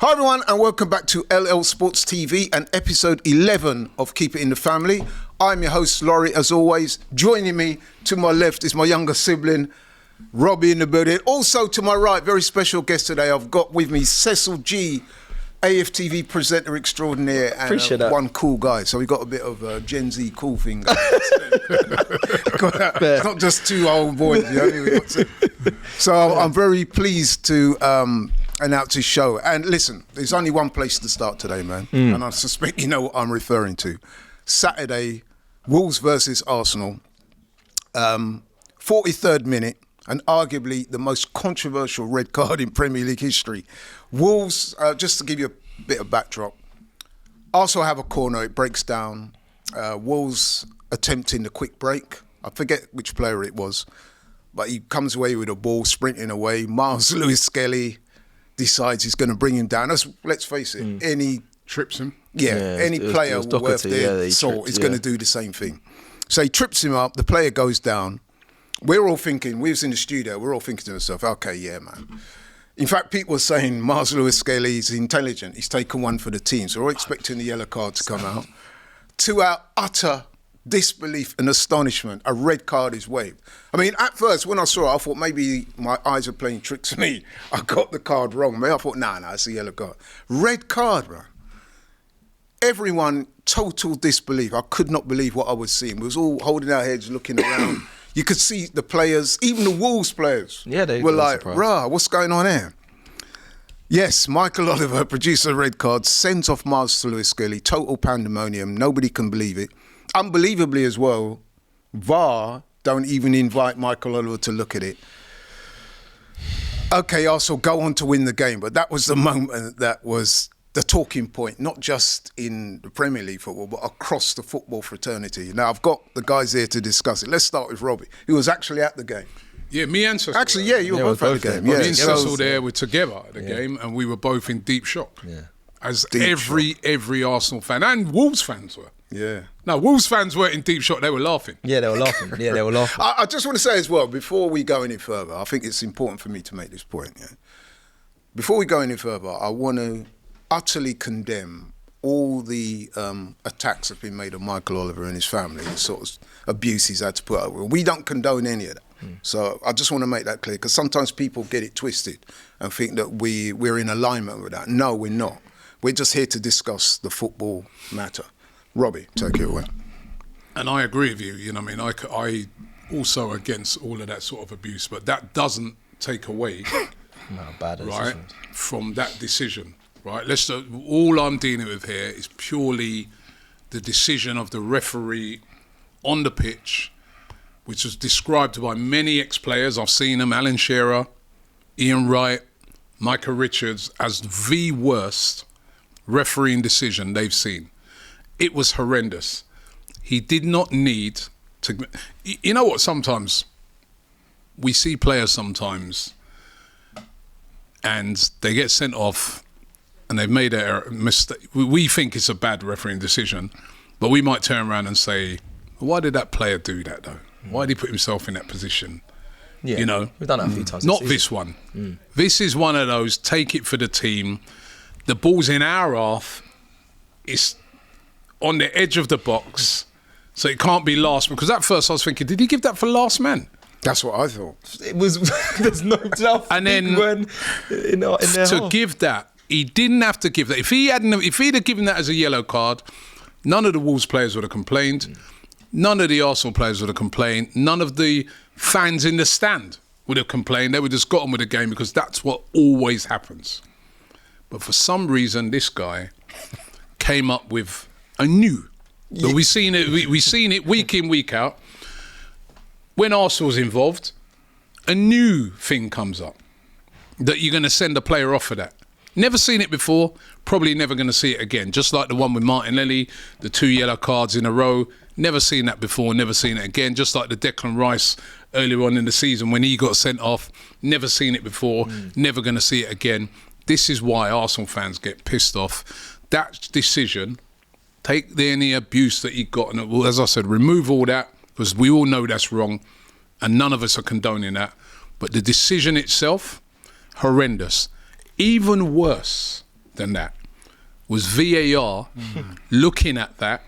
Hi everyone and welcome back to LL Sports TV and episode 11 of Keep It in the Family. I'm your host Laurie as always. Joining me to my left is my younger sibling Robbie in the building. Also to my right, very special guest today, I've got with me Cecil G, AFTV presenter extraordinaire and Appreciate that. One cool guy. So we got a bit of a Gen Z cool thing going. It's not just two old boys. You know what I mean? So I'm very pleased to announce his show. And listen, there's only one place to start today, man. And I suspect you know what I'm referring to. Saturday, Wolves versus Arsenal. 43rd minute, and arguably the most controversial red card in Premier League history. Wolves, just to give you a bit of backdrop, Arsenal have a corner, it breaks down. Wolves attempting the quick break. I forget which player it was, but he comes away with a ball, sprinting away. Miles Lewis-Skelly decides he's going to bring him down. Let's face it, any trips him. Any player worth their salt is going to do the same thing. So he trips him up, the player goes down. We're all thinking, we was in the studio, we're all thinking to ourselves, okay, yeah, man. In fact, people were saying Miles Lewis-Skelly is intelligent. He's taken one for the team. So we're all expecting the yellow card to come out. To our utter disbelief and astonishment, a red card is waved. I mean, at first, when I saw it, I thought maybe my eyes were playing tricks on me. I got the card wrong. Maybe I thought, nah, it's a yellow card. Red card, bro. Everyone, total disbelief. I could not believe what I was seeing. We was all holding our heads, looking around. You could see the players, even the Wolves players, they were like, rah, what's going on here? Yes, Michael Oliver, producer of Red Card, sends off Miles Lewis-Skelly. Total pandemonium. Nobody can believe it. Unbelievably as well, VAR don't even invite Michael Oliver to look at it. Okay, Arsenal go on to win the game, but that was the moment that was the talking point, not just in the Premier League football, but across the football fraternity. Now, I've got the guys here to discuss it. Let's start with Robbie, who was actually at the game. Yeah, me and Cecil. Actually, yeah, you were both at the game. Me and Cecil there were together at the game, and we were both in deep shock. Yeah. As every Arsenal fan and Wolves fans were. Yeah. No, Wolves fans weren't in deep shock, they were laughing. Yeah, they were laughing. I just want to say as well, before we go any further, I think it's important for me to make this point. Yeah? Before we go any further, I want to utterly condemn all the attacks that have been made on Michael Oliver and his family, the sort of abuse he's had to put up with. We don't condone any of that. So I just want to make that clear, because sometimes people get it twisted and think that we're in alignment with that. No, we're not. We're just here to discuss the football matter. Robbie, take it away. And I agree with you. You know what I mean? I also against all of that sort of abuse, but that doesn't take away right, from that decision. Right, all I'm dealing with here is purely the decision of the referee on the pitch, which was described by many ex-players. I've seen them, Alan Shearer, Ian Wright, Micah Richards, as the worst refereeing decision they've seen. It was horrendous. He did not need to... You know what, sometimes we see players sometimes and they get sent off and they've made a mistake. We think it's a bad refereeing decision, but we might turn around and say, why did that player do that though? Why did he put himself in that position? Yeah, you know, we've done that a few times. Not this one. This is one of those, take it for the team. The ball's in our half. It's on the edge of the box, so it can't be last. Because at first I was thinking, did he give that for last man? That's what I thought. It was, there's no doubt. And then to give that, he didn't have to give that. If he'd have given that as a yellow card, none of the Wolves players would have complained. None of the Arsenal players would have complained. None of the fans in the stand would have complained. They would have just got on with the game, because that's what always happens. But for some reason, this guy came up with a new. But we've seen it week in, week out. When Arsenal's involved, a new thing comes up that you're going to send a player off for that. Never seen it before, probably never going to see it again. Just like the one with Martinelli, the 2 yellow cards in a row. Never seen that before, never seen it again. Just like the Declan Rice earlier on in the season when he got sent off. Never seen it before, never going to see it again. This is why Arsenal fans get pissed off. That decision, take any abuse that he got, and as I said, remove all that, because we all know that's wrong, and none of us are condoning that. But the decision itself, horrendous. Even worse than that was VAR looking at that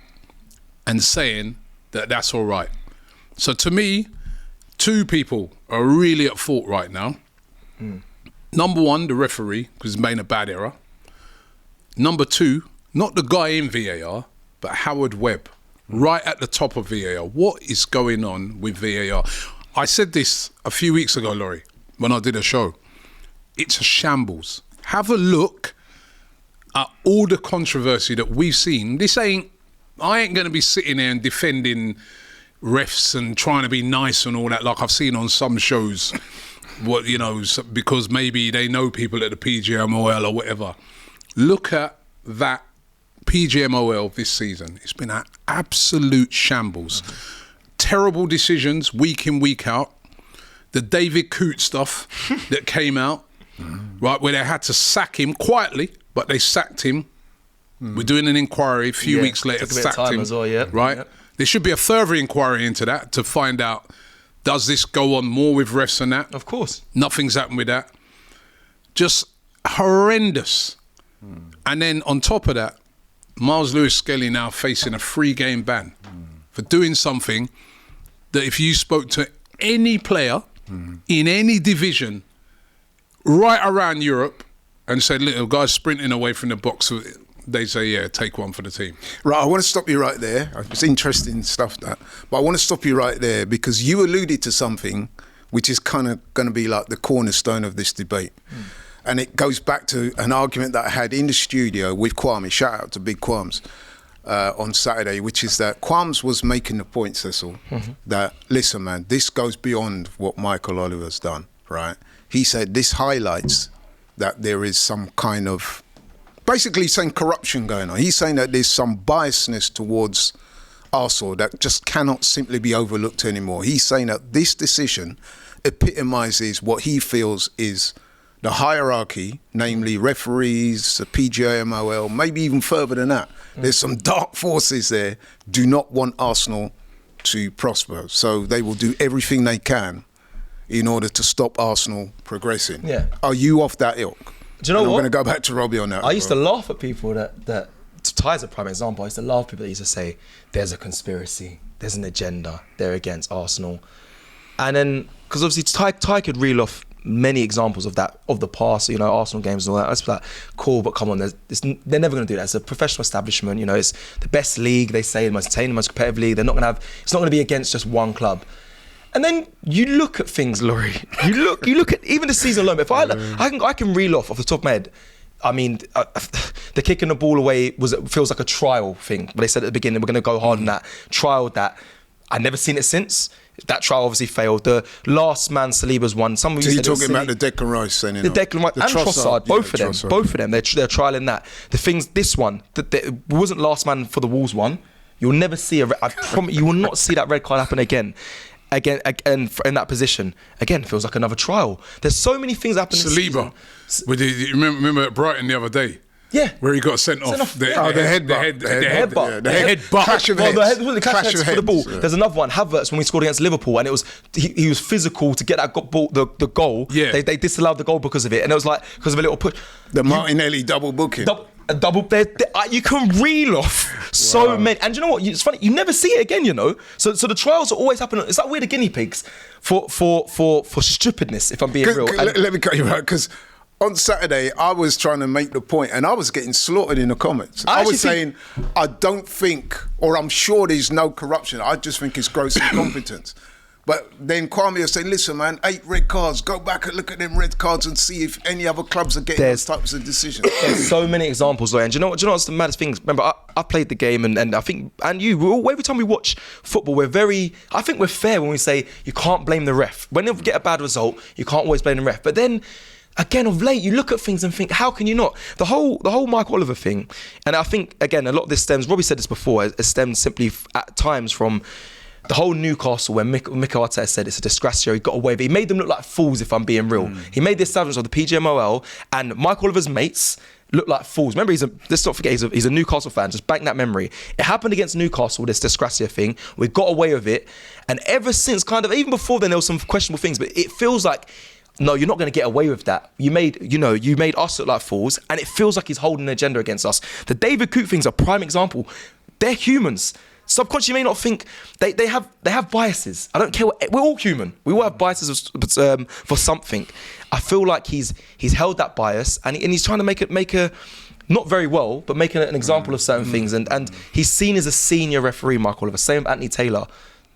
and saying that that's all right. So to me, two people are really at fault right now. Number one, the referee, because he's made a bad error. Number two, not the guy in VAR, but Howard Webb, right at the top of VAR. What is going on with VAR? I said this a few weeks ago, Laurie, when I did a show. It's a shambles. Have a look at all the controversy that we've seen. I ain't going to be sitting there and defending refs and trying to be nice and all that like I've seen on some shows, because maybe they know people at the PGMOL or whatever. Look at that PGMOL this season. It's been an absolute shambles. Terrible decisions week in, week out. The David Coote stuff that came out, right, where they had to sack him quietly, but they sacked him. We're doing an inquiry a few weeks later, sacked him, as well, right? Yep. There should be a further inquiry into that to find out, does this go on more with refs and that? Of course. Nothing's happened with that. Just horrendous. And then on top of that, Miles Lewis-Skelly now facing a 3-game ban for doing something that if you spoke to any player in any division right around Europe and said, little guy's sprinting away from the box, they say, yeah, take one for the team. Right, I want to stop you right there. It's interesting stuff, that. But I want to stop you right there because you alluded to something which is kind of going to be like the cornerstone of this debate. And it goes back to an argument that I had in the studio with Kwame. Shout out to Big Quams on Saturday, which is that Quams was making the point, Cecil, that, listen, man, this goes beyond what Michael Oliver's done, right? He said this highlights that there is some kind of, basically saying corruption going on. He's saying that there's some biasness towards Arsenal that just cannot simply be overlooked anymore. He's saying that this decision epitomises what he feels is the hierarchy, namely referees, the PGMOL, maybe even further than that. There's some dark forces there, do not want Arsenal to prosper. So they will do everything they can in order to stop Arsenal progressing. Yeah. Are you off that ilk? Do you know and what? I'm going to go back to Robbie on that. I used to laugh at people that Ty's a prime example. I used to laugh at people that used to say, there's a conspiracy, there's an agenda, they're against Arsenal. And then, because obviously Ty could reel off many examples of that, of the past, Arsenal games and all that. I was like, cool, but come on, they're never going to do that. It's a professional establishment, it's the best league, they say, the most entertaining, most competitive league. They're not going to have, it's not going to be against just one club. And then you look at things, Laurie. You look at even the season alone. If I can reel off the top of my head. I mean, the kicking the ball away feels like a trial thing. But they said at the beginning we're going to go hard on that. Trialed that. I've never seen it since. That trial obviously failed. The last man Saliba's one. Some of you you're talking about the Declan Rice saying the Declan Rice and Trossard, both of them. They're trialing that. The things, this one, it wasn't last man for the Wolves one. You'll never see I promise you will not see that red card happen again in that position. Again, feels like another trial. There's so many things happening. Saliba, you remember at Brighton the other day? Yeah, where he got sent off. The headbutt. Clash of heads for the ball. Yeah. There's another one, Havertz, when we scored against Liverpool, and it was he was physical to get that ball, the goal. Yeah. They disallowed the goal because of it, and it was like because of a little push. The Martinelli double booking. You can reel off so many, and you know what? It's funny. You never see it again. So the trials are always happening. It's like we're the guinea pigs for stupidness. If I'm being real. Let me cut you out because on Saturday I was trying to make the point, and I was getting slaughtered in the comments. I was saying I don't think, or I'm sure there's no corruption. I just think it's gross incompetence. But then Kwame was saying, listen, man, 8 red cards. Go back and look at them red cards and see if any other clubs are getting those types of decisions. There's so many examples, and do you know what's the maddest thing? Remember, I played the game, and I think, and every time we watch football, I think we're fair when we say you can't blame the ref. When you get a bad result, you can't always blame the ref. But then, again, of late, you look at things and think, how can you not? The whole Mike Oliver thing, and I think, again, a lot of this stems, Robbie said this before, it stems simply at times from the whole Newcastle, when Mikel Arteta said it's a disgrace here, he got away with it. He made them look like fools, if I'm being real. He made the establishment of the PGMOL, and Mike Oliver's mates look like fools. Remember, let's not forget, he's a Newcastle fan. Just bank that memory. It happened against Newcastle, this disgrace thing. We got away with it. And ever since, even before then, there was some questionable things, but it feels like no, you're not going to get away with that. You made us look like fools, and it feels like he's holding an agenda against us. The David Coote thing's a prime example. They're humans. Subconsciously, you may not think they have biases. I don't care. We're all human. We all have biases for something. I feel like he's held that bias, and he's trying to make a not very well, but making an example of certain things. And he's seen as a senior referee, Mark Oliver. Same with Anthony Taylor.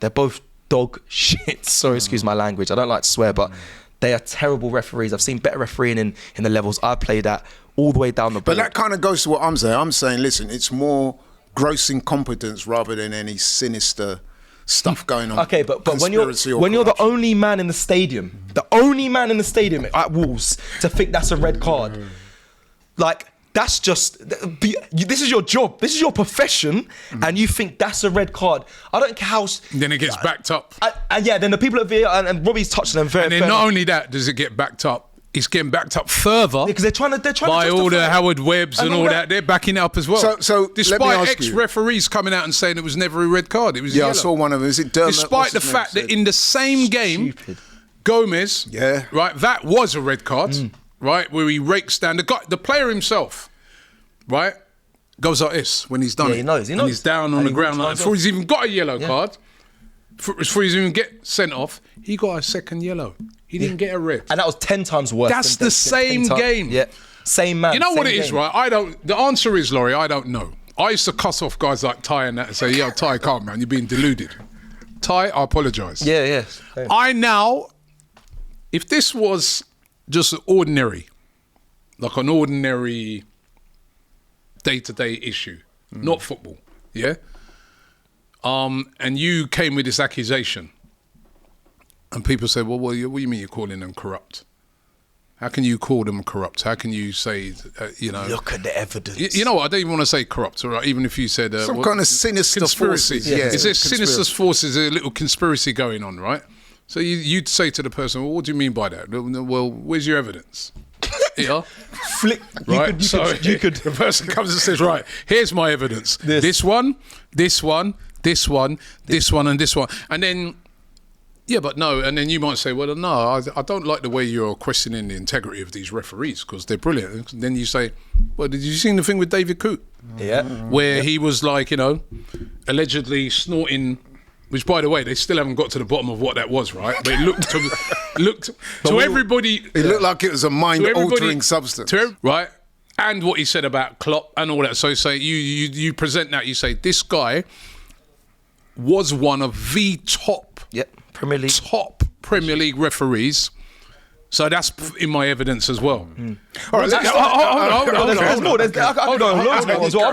They're both dog shit. Sorry, excuse my language. I don't like to swear, but they are terrible referees. I've seen better refereeing in the levels I've played at, all the way down the board. But that kind of goes to what I'm saying. I'm saying, listen, it's more gross incompetence rather than any sinister stuff going on. Okay, but when you're the only man in the stadium at Wolves to think that's a red card, like, that's just, this is your job, this is your profession, and you think that's a red card. I don't care how... Then it gets backed up. And yeah, then the people at VAR, and Robbie's touching them very... And then not only that does it get backed up, it's getting backed up further because they're trying by all the Howard Webbs and all that. They're backing it up as well. So despite ex-referees coming out and saying it was never a red card, it was yellow. I saw one of them. Is it Dermot? Despite the fact that in the same game, Gomez, right, that was a red card, right, where he rakes down the player himself, right, goes like this when he's done it. He knows. And he's down on the ground like, before he's even got a yellow card, before he's even get sent off, he got a second yellow. He didn't get a red. And that was 10 times worse. That's the same game. Yeah. Same man. You know what it game. is, right? The answer is, Laurie, I don't know. I used to cuss off guys like Ty and that and say, yo, Ty, calm, man, you're being deluded. Ty, I apologise. Yeah. I now, if this was just ordinary, like an ordinary day-to-day issue, not football, yeah? And you came with this accusation, and people say, well, what do you mean you're calling them corrupt? How can you call them corrupt? How can you say, Look at the evidence. You know what? I don't even want to say corrupt, all right? Even if you said... some kind of sinister conspiracy. Forces. Yeah. Is there sinister forces, a little conspiracy going on, right? So you'd say to the person, well, what do you mean by that? Well, where's your evidence? Yeah. Flick. Right? The person comes and says, right, here's my evidence. This one, and this one. And then... Yeah, but no, and then you might say, well, no, I don't like the way you're questioning the integrity of these referees because they're brilliant. And then you say, well, did you see the thing with David Coote? Yeah. Where he was like, allegedly snorting, which, by the way, they still haven't got to the bottom of what that was, right? But it looked to everybody... It looked like it was a mind-altering substance. Right? And what he said about Klopp and all that. So say you present that, you say, this guy was one of the top Premier League referees. So that's in my evidence as well. All right, there's more. I've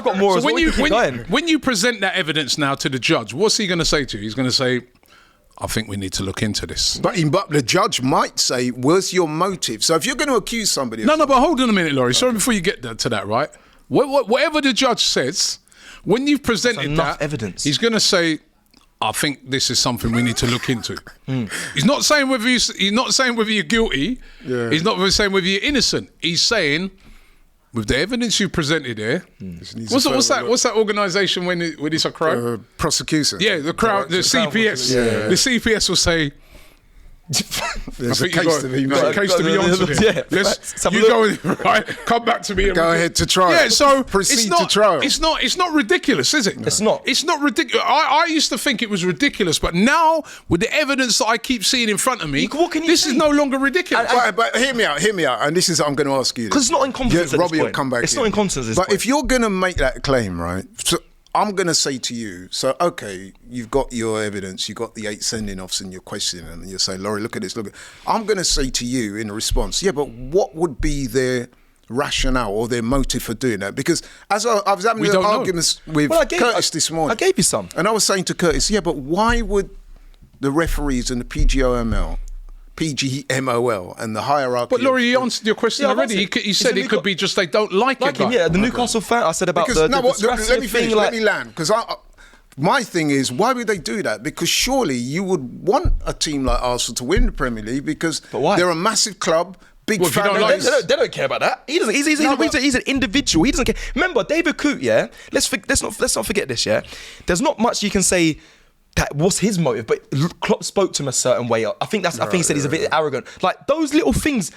got more. So when you present that evidence now to the judge, what's he going to say to you? He's going to say, I think we need to look into this. But the judge might say, where's your motive? So if you're going to accuse somebody... No, but hold on a minute, Laurie. Sorry, before you get to that, right? Whatever the judge says, when you've presented that evidence, he's going to say, I think this is something we need to look into. He's not saying whether you're guilty. Yeah. He's not saying whether you're innocent. He's saying, with the evidence you presented here, what's that organisation when it's a crime? Prosecution. Yeah, the CPS. Yeah. The CPS will say, there's a case to be made. A case to be answered here. Come back to me. Go ahead to trial. Yeah, so proceed to trial. It's not ridiculous, is it? No. It's not ridiculous. I used to think it was ridiculous, but now with the evidence that I keep seeing in front of me, this is no longer ridiculous. But hear me out, and this is I'm going to ask you. Because it's not in confidence. Robbie will come back. It's not in confidence. But if you're going to make that claim, right? So I'm going to say to you, so, okay, you've got your evidence, you've got the 8 sending offs and you're questioning and you're saying, Laurie, look at this, I'm going to say to you in response, yeah, but what would be their rationale or their motive for doing that? Because as I was having arguments with Curtis this morning. I gave you some. And I was saying to Curtis, yeah, but why would the referees and the PGMOL and the hierarchy... But Laurie, he answered your question already. He said it could be just they don't like it. Yeah, the Newcastle fan, I said about let me land. Because my thing is, why would they do that? Because surely you would want a team like Arsenal to win the Premier League because they're a massive club, big fan. They don't care about that. He doesn't. He's an individual. He doesn't care. Remember, David Coote, yeah? Let's not forget this, yeah? There's not much you can say what's his motive? But Klopp spoke to him a certain way. I think he said he's a bit arrogant. Like those little things.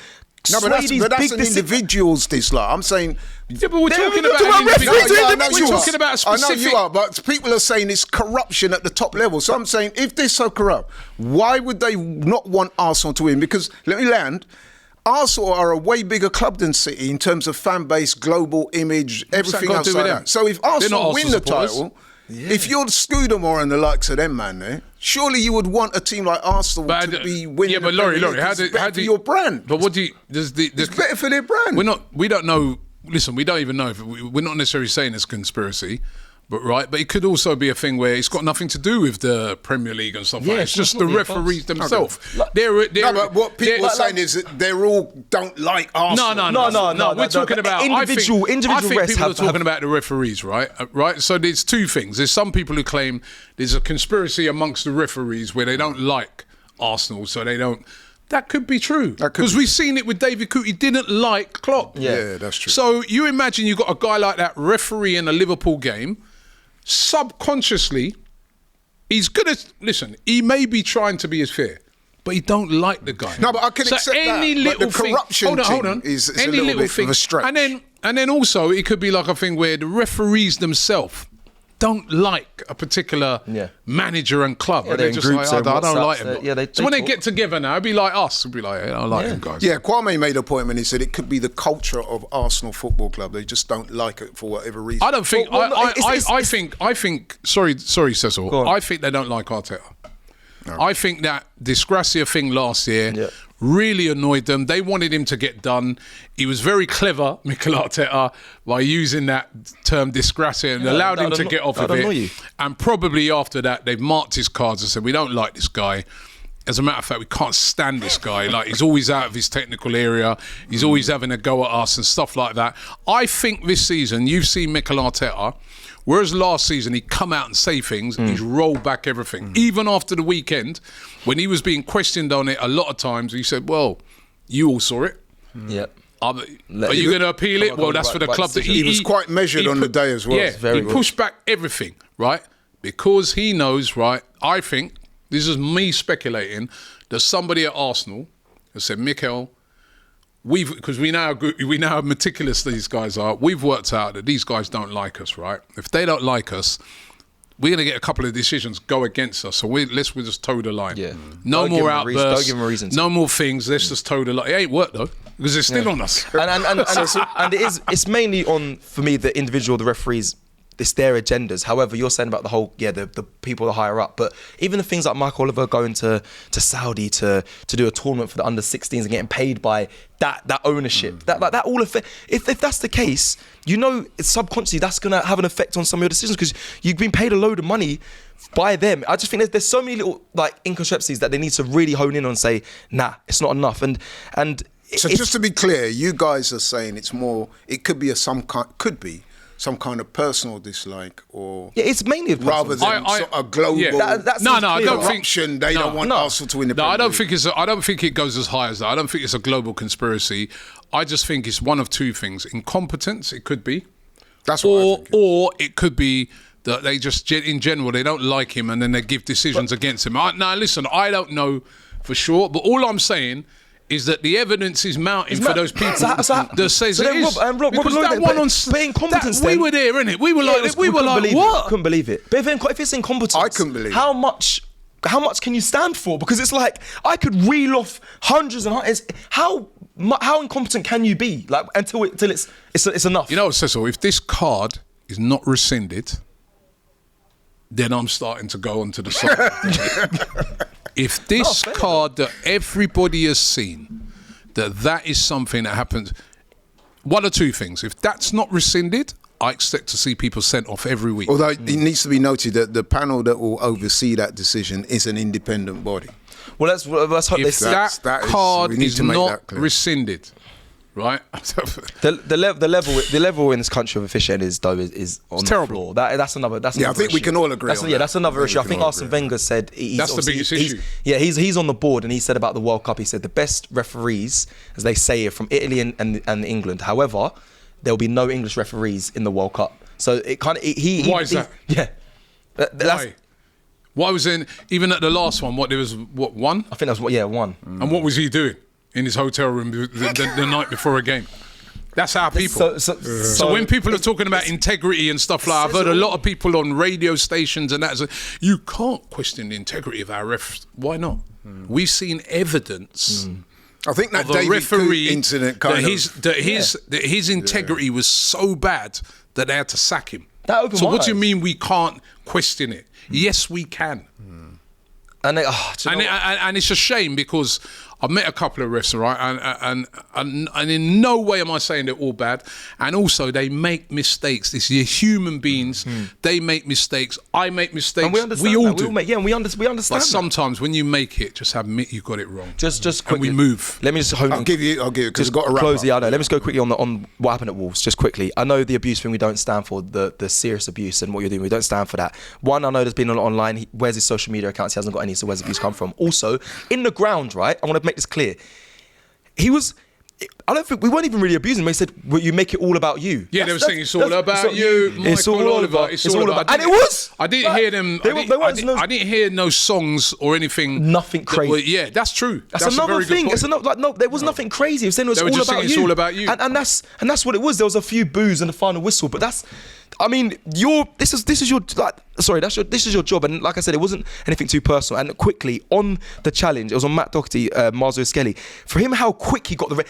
No, but that's an individual's dislike. I'm saying. Yeah, but we're talking about individuals. We're talking about a specific. I know you are, but people are saying it's corruption at the top level. So I'm saying, if they're so corrupt, why would they not want Arsenal to win? Because let me land. Arsenal are a way bigger club than City in terms of fan base, global image, everything else like that. So if Arsenal win the title. Yeah. If you're Scudamore and the likes of them, man, surely you would want a team like Arsenal to be winning. Yeah, but Laurie, how do your brand? But what do you? It's better for their brand. We don't know. Listen, we don't even know. We're not necessarily saying it's conspiracy, but it could also be a thing where it's got nothing to do with the Premier League and stuff like that. It's just the referees themselves. Okay. But what people are saying is that they're all don't like Arsenal. No. We're talking about individual. I think people are talking about the referees, right? So there's two things. There's some people who claim there's a conspiracy amongst the referees where they don't like Arsenal, so they don't. That could be true. Because we've seen it with David Coote. He didn't like Klopp. Yeah, that's true. So you imagine you've got a guy like that referee in a Liverpool game. Subconsciously, he's gonna listen. He may be trying to be as fair, but he don't like the guy. No, but I can accept that. But the corruption thing is a little bit of a stretch. And then also it could be like a thing where the referees themselves don't like a particular manager and club. Yeah, and they're just like, I don't like him. So when they talk. get together now, it'd be like us. It'd be like, I like him, guys. Yeah, Kwame made a point when he said it could be the culture of Arsenal Football Club. They just don't like it for whatever reason. I don't think. I think. Sorry, Cecil. I think they don't like Arteta. Okay. I think that Disgracia thing last year really annoyed them. They wanted him to get done. He was very clever, Mikel Arteta, by using that term Disgracia and allowed him to get off of it. And probably after that, they've marked his cards and said, we don't like this guy. As a matter of fact, we can't stand this guy. Like, he's always out of his technical area. He's always having a go at us and stuff like that. I think this season, you've seen Mikel Arteta, whereas last season he'd come out and say things, he's rolled back everything. Even after the weekend, when he was being questioned on it a lot of times, he said, well, you all saw it. Yep. Are you going to appeal it? Well, that's for the club. He was quite measured on the day as well. Yeah, he pushed back everything, right? Because he knows, right, I think, this is me speculating, that somebody at Arsenal has said, Mikel, because we know how meticulous these guys are, we've worked out that these guys don't like us, right? If they don't like us, we're going to get a couple of decisions go against us. So we'll just toe the line. Yeah. No more outbursts. Don't give them a reason. No more things. Let's just toe the line. It ain't worked though, because it's still on us. And it's mainly on, for me, the individual, the referees. It's their agendas. However, you're saying about the whole, the people that higher up, but even the things like Mike Oliver going to Saudi to do a tournament for the under 16s and getting paid by that ownership, that all affect. If that's the case, it's subconsciously that's gonna have an effect on some of your decisions because you've been paid a load of money by them. I just think there's so many little inconsistencies that they need to really hone in on and say, nah, it's not enough. And so just to be clear, you guys are saying it could be some kind of personal dislike, or it's mainly rather than a global. Yeah. I don't think they don't want Arsenal to win the Premier League. I don't think it goes as high as that. I don't think it's a global conspiracy. I just think it's one of two things: incompetence. It could be, that's what I think. Or it could be that they just, in general, they don't like him and then they give decisions against him. Now, listen, I don't know for sure, but all I'm saying is that the evidence is mounting for those people that says it is. Because that one on incompetence, we were there, innit? We were like, what? Couldn't believe it. But if it's incompetence, I couldn't believe it. How much can you stand for? Because it's like I could reel off hundreds and hundreds. How incompetent can you be? Like until it's enough. You know, Cecil, if this card is not rescinded, then I'm starting to go onto the side. If this card that everybody has seen, that is something that happens, one or two things. If that's not rescinded, I expect to see people sent off every week. Although it needs to be noted that the panel that will oversee that decision is an independent body. Well, let's hope if that card is not rescinded, right? the level in this country of officiating is on the floor. That's another. I think we can all agree. That's another issue. I think Arsene Wenger said that's the biggest issue. He's on the board, and he said about the World Cup. He said the best referees, as they say, are from Italy and England. However, there will be no English referees in the World Cup. So it kind of Why is that? Yeah. Why? Why was in even at the last one? There was one? I think that was one. And what was he doing in his hotel room the night before a game? That's our people. So when people are talking about integrity and stuff like, I've heard a lot of people on radio stations and that. You can't question the integrity of our refs. Why not? We've seen evidence. I think that David referee incident his integrity was so bad that they had to sack him. So what do you mean we can't question it? Yes, we can. And it's a shame because I've met a couple of refs, right? And in no way am I saying they're all bad. And also, they make mistakes. These are human beings. They make mistakes. I make mistakes. And we understand we all that. do. We understand But sometimes when you make it, just admit you got it wrong. Just quickly. And we move. Let me just I'll give you because I've got to wrap close up. the. I know. Let me just go quickly on what happened at Wolves. Just quickly. I know the abuse thing. We don't stand for the serious abuse and what you're doing. We don't stand for that. One, I know there's been a lot online. Where's his social media accounts? He hasn't got any. So where's the abuse come from? Also, in the ground, right? I want to make this clear. I don't think we weren't even really abusing him. They said, "Well, you make it all about you." Yeah, they were saying it's all about you, it's Michael all Oliver. It's all about, and it was. I didn't hear them. I didn't hear no songs or anything. Nothing crazy. Yeah, that's true. That's another thing. It's another no. There was nothing crazy. It was saying it was all about you. And that's what it was. There was a few boos and the final whistle, but that's. I mean, this is your job, and like I said, it wasn't anything too personal. And quickly on the challenge, it was on Matt Doherty, Marzio Skelly. For him, how quick he got the red.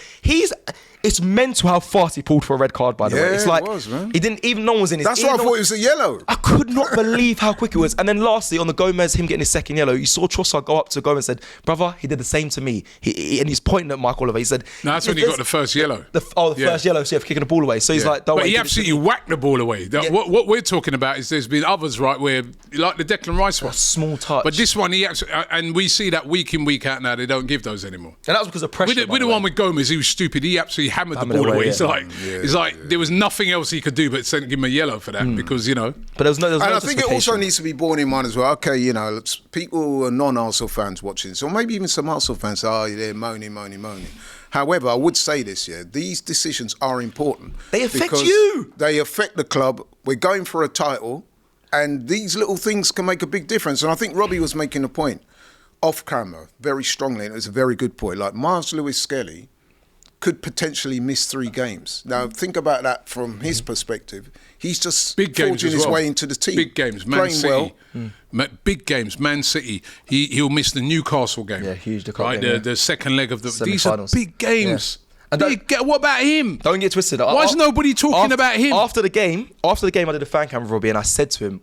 It's mental how fast he pulled for a red card. By the way, it's like it was, man. He didn't even. No one was in his. That's why I thought it was a yellow. I could not believe how quick it was. And then lastly, on the Gomez, him getting his second yellow, you saw Trossard go up to Gomez and said, "Brother, he did the same to me." And he's pointing at Michael Oliver. He said, "No, that's when he got the first yellow." The first yellow, so for kicking the ball away. So he's like, "Don't." But he absolutely whacked the ball away. What we're talking about is there's been others, right, where like the Declan Rice one, a small touch. But this one, and we see that week in, week out now. They don't give those anymore. And that was because of pressure. With the one with Gomez, he was stupid. He absolutely hammered the ball away. It's like there was nothing else he could do but give him a yellow for that because But there was no. And I think it also needs to be borne in mind as well. Okay, people who are non-Arsenal fans watching this, or maybe even some Arsenal fans, they're moaning. However, I would say this: these decisions are important. They affect you. They affect the club. We're going for a title, and these little things can make a big difference. And I think Robbie was making a point off camera very strongly, and it was a very good point. Like Miles Lewis Skelly could potentially miss 3 games. Now, think about that from his perspective. He's just forging his way into the team. Big games, Man City. Big games, Man City. He'll miss the Newcastle game. Yeah, huge. The second leg of the... These are big games. Yeah. What about him? Don't get twisted. Why is nobody talking about him? After the game, I did a fan cam with Robbie and I said to him,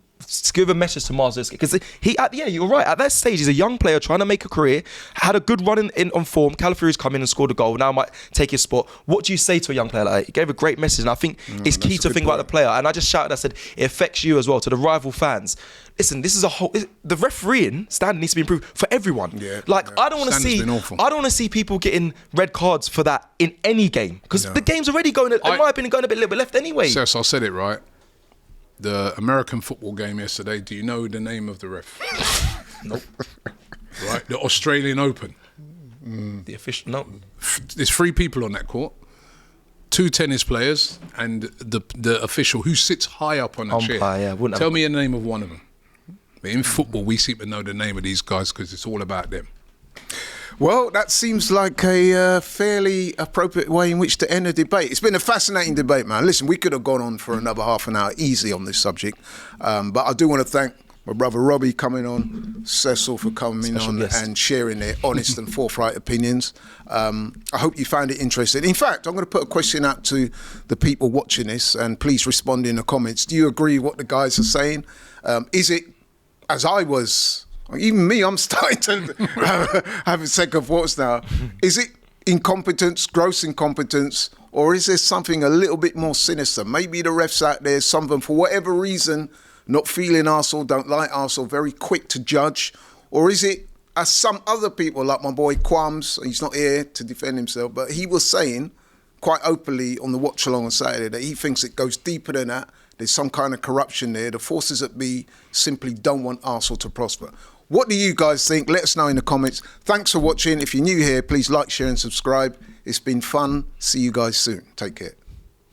give a message to Marzio because you're right. At that stage, he's a young player trying to make a career. Had a good run on form. Calafiori's come in and scored a goal. Now might take his spot. What do you say to a young player like that? He gave a great message, and I think it's key to think about the player. And I just shouted. I said it affects you as well. To the rival fans, listen. This is the refereeing standard needs to be improved for everyone. I don't want to see people getting red cards for that in any game because the game's already going. In my opinion, going a little bit left anyway. Cess, I said it right. The American football game yesterday, do you know the name of the ref? Nope. Right, the Australian Open. The official, no. There's 3 people on that court. 2 tennis players and the official who sits high up on the chair. Tell me the name of one of them. In football, we seem to know the name of these guys because it's all about them. Well, that seems like a fairly appropriate way in which to end a debate. It's been a fascinating debate, man. Listen, we could have gone on for another half an hour easy on this subject. But I do want to thank my brother Robbie coming on, Cecil for coming on and sharing their honest and forthright opinions. I hope you found it interesting. In fact, I'm going to put a question out to the people watching this, and please respond in the comments. Do you agree with what the guys are saying? Is it, as I was... Even me, I'm starting to have a second thoughts now. Is it incompetence, gross incompetence, or is there something a little bit more sinister? Maybe the refs out there, some of them, for whatever reason, not feeling Arsenal, don't like Arsenal, very quick to judge? Or is it, as some other people, like my boy Quams, he's not here to defend himself, but he was saying quite openly on the watch along on Saturday that he thinks it goes deeper than that. There's some kind of corruption there. The forces that be simply don't want Arsenal to prosper. What do you guys think? Let us know in the comments. Thanks for watching. If you're new here, please like, share and subscribe. It's been fun. See you guys soon. Take care.